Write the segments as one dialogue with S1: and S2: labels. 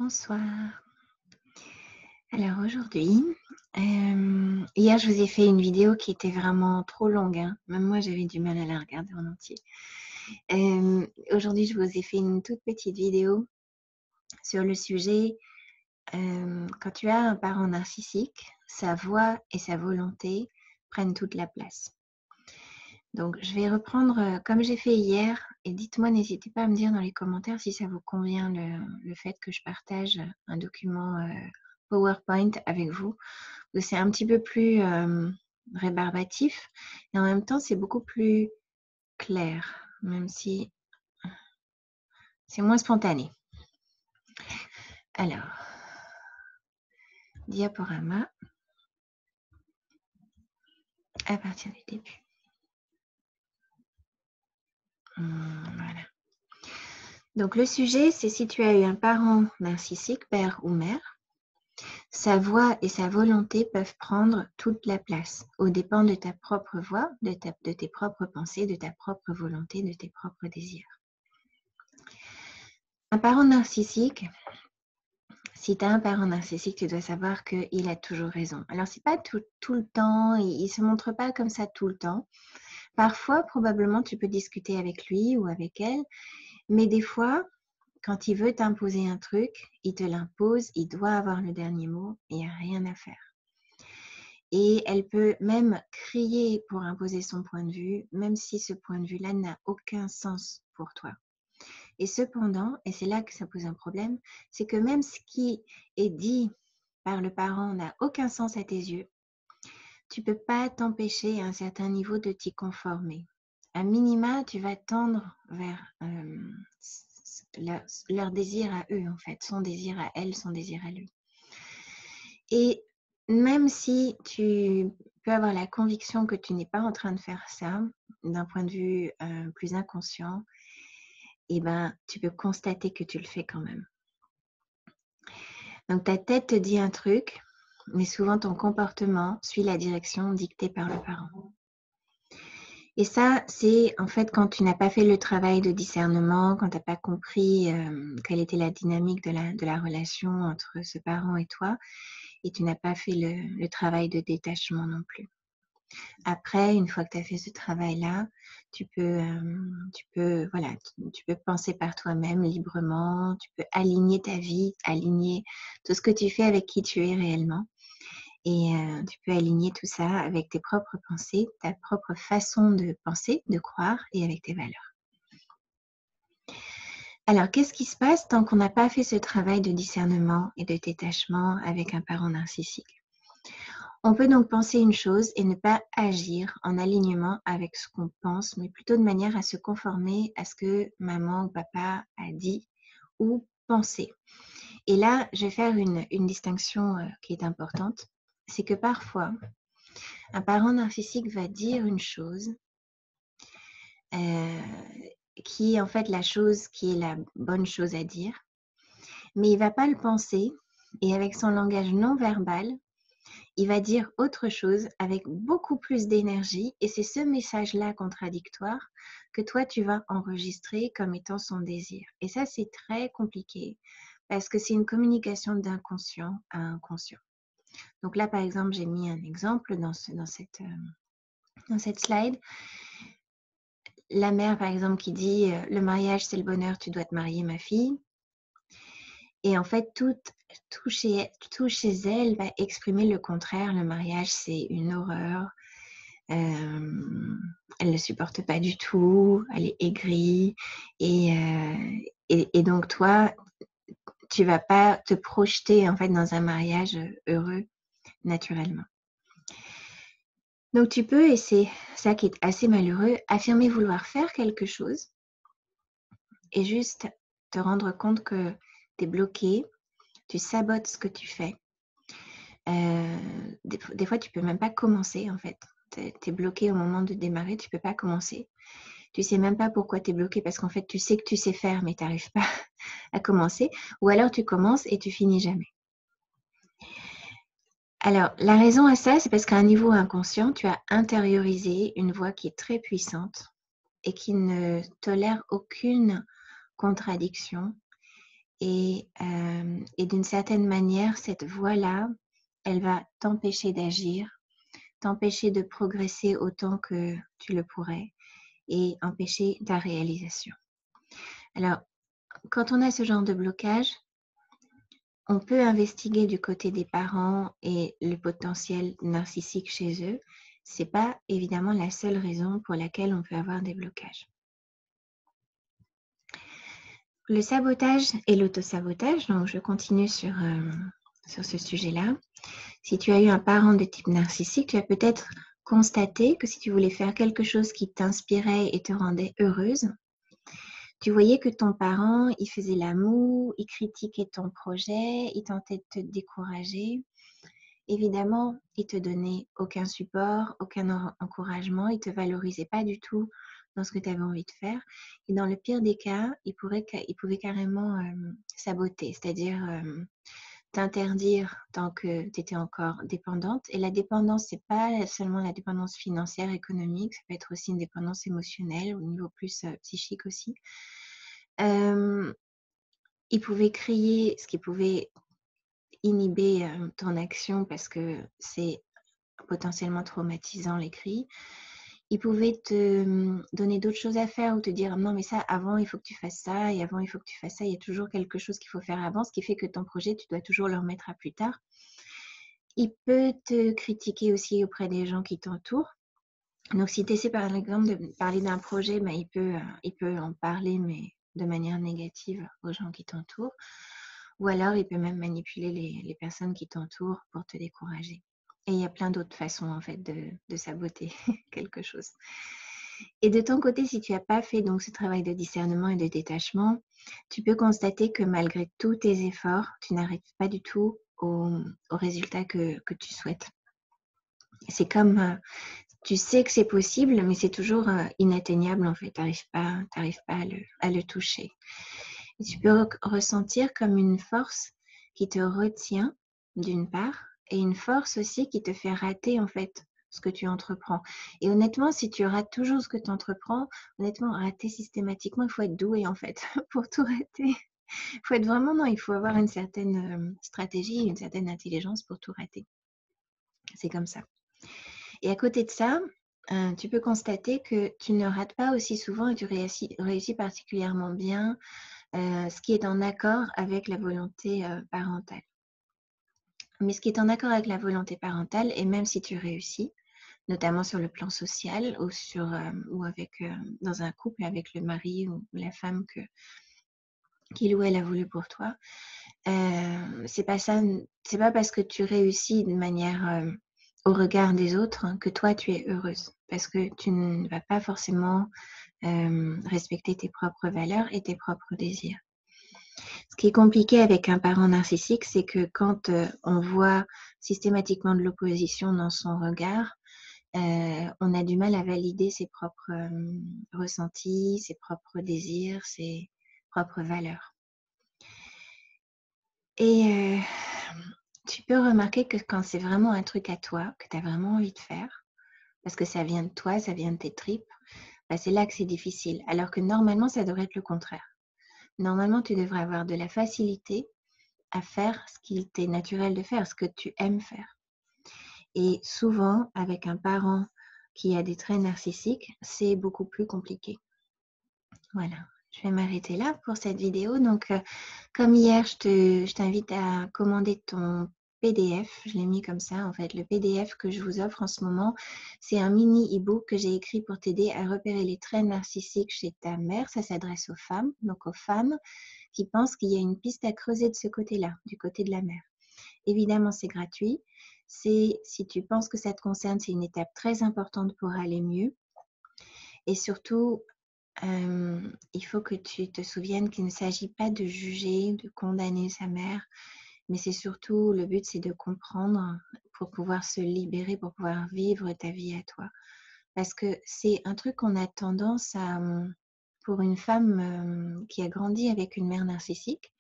S1: Bonsoir. Alors aujourd'hui, hier je vous ai fait une vidéo qui était vraiment trop longue, hein. Même moi j'avais du mal à la regarder en entier. Aujourd'hui je vous ai fait une toute petite vidéo sur le sujet, quand tu as un parent narcissique, sa voix et sa volonté prennent toute la place. Donc je vais reprendre, comme j'ai fait hier et dites-moi, n'hésitez pas à me dire dans les commentaires si ça vous convient le fait que je partage un document, PowerPoint avec vous. C'est un petit peu plus rébarbatif et en même temps c'est beaucoup plus clair, même si c'est moins spontané. Alors, diaporama à partir du début. Voilà. Donc le sujet, c'est si tu as eu un parent narcissique, père ou mère, sa voix et sa volonté peuvent prendre toute la place, aux dépens de ta propre voix, de tes propres pensées, de ta propre volonté, de tes propres désirs. Un parent narcissique, si tu as un parent narcissique, tu dois savoir qu'il a toujours raison. Alors, c'est pas tout le temps, il ne se montre pas comme ça tout le temps. Parfois, probablement, tu peux discuter avec lui ou avec elle, mais des fois, quand il veut t'imposer un truc, il te l'impose, il doit avoir le dernier mot, et il n'y a rien à faire. Et elle peut même crier pour imposer son point de vue, même si ce point de vue-là n'a aucun sens pour toi. Et cependant, et c'est là que ça pose un problème, c'est que même ce qui est dit par le parent n'a aucun sens à tes yeux, tu ne peux pas t'empêcher à un certain niveau de t'y conformer. À minima, tu vas tendre vers leur désir à eux, en fait, son désir à elle, son désir à lui. Et même si tu peux avoir la conviction que tu n'es pas en train de faire ça, d'un point de vue plus inconscient, eh ben, tu peux constater que tu le fais quand même. Donc ta tête te dit un truc, mais souvent ton comportement suit la direction dictée par le parent. Et ça, c'est en fait quand tu n'as pas fait le travail de discernement, quand tu n'as pas compris quelle était la dynamique de la relation entre ce parent et toi, et tu n'as pas fait le travail de détachement non plus. Après, une fois que tu as fait ce travail-là, tu peux penser par toi-même librement, tu peux aligner ta vie, aligner tout ce que tu fais avec qui tu es réellement. Et tu peux aligner tout ça avec tes propres pensées, ta propre façon de penser, de croire et avec tes valeurs. Alors, qu'est-ce qui se passe tant qu'on n'a pas fait ce travail de discernement et de détachement avec un parent narcissique ? On peut donc penser une chose et ne pas agir en alignement avec ce qu'on pense, mais plutôt de manière à se conformer à ce que maman ou papa a dit ou pensé. Et là, je vais faire une distinction qui est importante. C'est que parfois, un parent narcissique va dire une chose qui est en fait la chose qui est la bonne chose à dire, mais il ne va pas le penser et avec son langage non verbal, il va dire autre chose avec beaucoup plus d'énergie et c'est ce message-là contradictoire que toi, tu vas enregistrer comme étant son désir. Et ça, c'est très compliqué parce que c'est une communication d'inconscient à inconscient. Donc là, par exemple, j'ai mis un exemple dans cette slide. La mère, par exemple, qui dit « Le mariage, c'est le bonheur, tu dois te marier, ma fille ». Et en fait, tout chez elle va exprimer le contraire. Le mariage, c'est une horreur. Elle ne supporte pas du tout. Elle est aigrie. Et donc, toi, tu ne vas pas te projeter en fait, dans un mariage heureux naturellement. Donc, tu peux, et c'est ça qui est assez malheureux, affirmer vouloir faire quelque chose et juste te rendre compte que tu es bloqué, tu sabotes ce que tu fais. Des fois, tu ne peux même pas commencer en fait. Tu es bloqué au moment de démarrer, tu ne peux pas commencer. Tu ne sais même pas pourquoi tu es bloqué parce qu'en fait, tu sais que tu sais faire mais tu n'arrives pas à commencer. Ou alors, tu commences et tu finis jamais. Alors, la raison à ça, c'est parce qu'à un niveau inconscient, tu as intériorisé une voix qui est très puissante et qui ne tolère aucune contradiction Et d'une certaine manière, cette voix-là, elle va t'empêcher d'agir, t'empêcher de progresser autant que tu le pourrais et empêcher ta réalisation. Alors, quand on a ce genre de blocage, on peut investiguer du côté des parents et le potentiel narcissique chez eux. Ce n'est pas évidemment la seule raison pour laquelle on peut avoir des blocages. Le sabotage et l'autosabotage, donc je continue sur ce sujet-là. Si tu as eu un parent de type narcissique, tu as peut-être constaté que si tu voulais faire quelque chose qui t'inspirait et te rendait heureuse, tu voyais que ton parent, il faisait la moue, il critiquait ton projet, il tentait de te décourager. Évidemment, il te donnait aucun support, aucun encouragement, il te valorisait pas du tout dans ce que tu avais envie de faire. Et dans le pire des cas, il pouvait carrément saboter, c'est-à-dire t'interdire tant que tu étais encore dépendante. Et la dépendance, c'est pas seulement la dépendance financière, économique, ça peut être aussi une dépendance émotionnelle, au niveau plus psychique aussi. Il pouvait crier, ce qui pouvait inhiber ton action parce que c'est potentiellement traumatisant les cris. Il pouvait te donner d'autres choses à faire ou te dire non mais ça avant il faut que tu fasses ça et avant il faut que tu fasses ça, il y a toujours quelque chose qu'il faut faire avant, ce qui fait que ton projet tu dois toujours le remettre à plus tard. Il peut te critiquer aussi auprès des gens qui t'entourent. Donc si tu essaies par exemple de parler d'un projet, il peut en parler mais de manière négative aux gens qui t'entourent. Ou alors, il peut même manipuler les personnes qui t'entourent pour te décourager. Et il y a plein d'autres façons, en fait, de saboter quelque chose. Et de ton côté, si tu n'as pas fait donc ce travail de discernement et de détachement, tu peux constater que malgré tous tes efforts, tu n'arrives pas du tout au résultat que tu souhaites. C'est comme, tu sais que c'est possible, mais c'est toujours inatteignable, en fait. Tu n'arrives pas à le toucher. Et tu peux ressentir comme une force qui te retient d'une part et une force aussi qui te fait rater en fait ce que tu entreprends. Et honnêtement, si tu rates toujours ce que tu entreprends, honnêtement, rater systématiquement, il faut être doué en fait pour tout rater. Il faut être vraiment, non, il faut avoir une certaine stratégie, une certaine intelligence pour tout rater. C'est comme ça. Et à côté de ça, tu peux constater que tu ne rates pas aussi souvent et tu réussis particulièrement bien ce qui est en accord avec la volonté parentale. Mais ce qui est en accord avec la volonté parentale, et même si tu réussis, notamment sur le plan social ou avec, dans un couple avec le mari ou la femme qu'il ou elle a voulu pour toi, c'est pas parce que tu réussis de manière au regard des autres que toi tu es heureuse, parce que tu ne vas pas forcément respecter tes propres valeurs et tes propres désirs. Ce qui est compliqué avec un parent narcissique, c'est que quand on voit systématiquement de l'opposition dans son regard, on a du mal à valider ses propres ressentis, ses propres désirs, ses propres valeurs. Et tu peux remarquer que quand c'est vraiment un truc à toi, que tu as vraiment envie de faire, parce que ça vient de toi, ça vient de tes tripes, c'est là que c'est difficile. Alors que normalement, ça devrait être le contraire. Normalement, tu devrais avoir de la facilité à faire ce qu'il t'est naturel de faire, ce que tu aimes faire. Et souvent, avec un parent qui a des traits narcissiques, c'est beaucoup plus compliqué. Voilà, je vais m'arrêter là pour cette vidéo. Donc, comme hier, je t'invite à commander ton PDF. Je l'ai mis comme ça, en fait. Le PDF que je vous offre en ce moment, c'est un mini e-book que j'ai écrit pour t'aider à repérer les traits narcissiques chez ta mère. Ça s'adresse aux femmes, donc aux femmes qui pensent qu'il y a une piste à creuser de ce côté-là, du côté de la mère. Évidemment, c'est gratuit. Si tu penses que ça te concerne, c'est une étape très importante pour aller mieux. Et surtout, il faut que tu te souviennes qu'il ne s'agit pas de juger, de condamner sa mère, mais c'est surtout, le but, c'est de comprendre pour pouvoir se libérer, pour pouvoir vivre ta vie à toi. Parce que c'est un truc qu'on a tendance à, pour une femme qui a grandi avec une mère narcissique,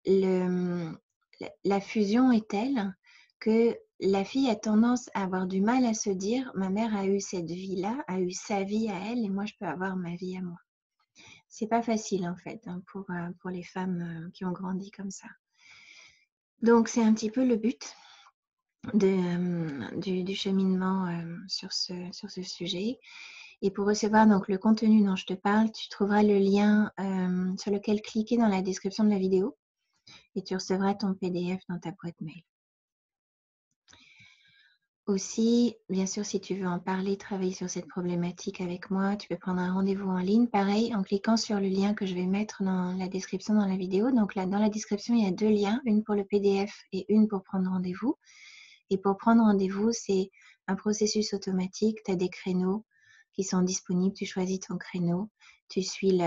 S1: la fusion est telle que la fille a tendance à avoir du mal à se dire « ma mère a eu cette vie-là, a eu sa vie à elle et moi je peux avoir ma vie à moi ». C'est pas facile en fait hein, pour les femmes qui ont grandi comme ça. Donc c'est un petit peu le but du cheminement sur ce sujet. Et pour recevoir donc le contenu dont je te parle, tu trouveras le lien sur lequel cliquer dans la description de la vidéo et tu recevras ton PDF dans ta boîte mail. Aussi, bien sûr, si tu veux en parler, travailler sur cette problématique avec moi, tu peux prendre un rendez-vous en ligne, pareil, en cliquant sur le lien que je vais mettre dans la description dans la vidéo. Donc là, dans la description, il y a 2 liens, une pour le PDF et une pour prendre rendez-vous. Et pour prendre rendez-vous, c'est un processus automatique. Tu as des créneaux qui sont disponibles, tu choisis ton créneau, tu suis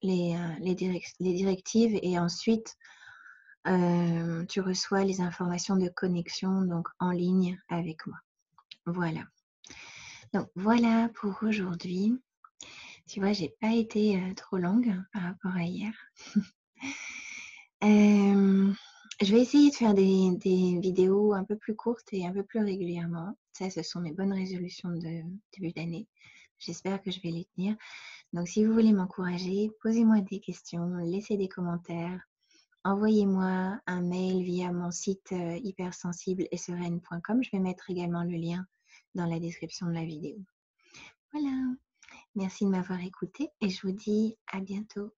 S1: les directives et ensuite, tu reçois les informations de connexion donc en ligne avec moi. Voilà. Donc voilà pour aujourd'hui. Tu vois, j'ai pas été trop longue par rapport à hier. Je vais essayer de faire des vidéos un peu plus courtes et un peu plus régulièrement. Ça, ce sont mes bonnes résolutions de début d'année. J'espère que je vais les tenir. Donc, si vous voulez m'encourager, posez-moi des questions, laissez des commentaires, envoyez-moi un mail via mon site hypersensible et sereine.com. Je vais mettre également le lien dans la description de la vidéo. Voilà. Merci de m'avoir écouté et je vous dis à bientôt.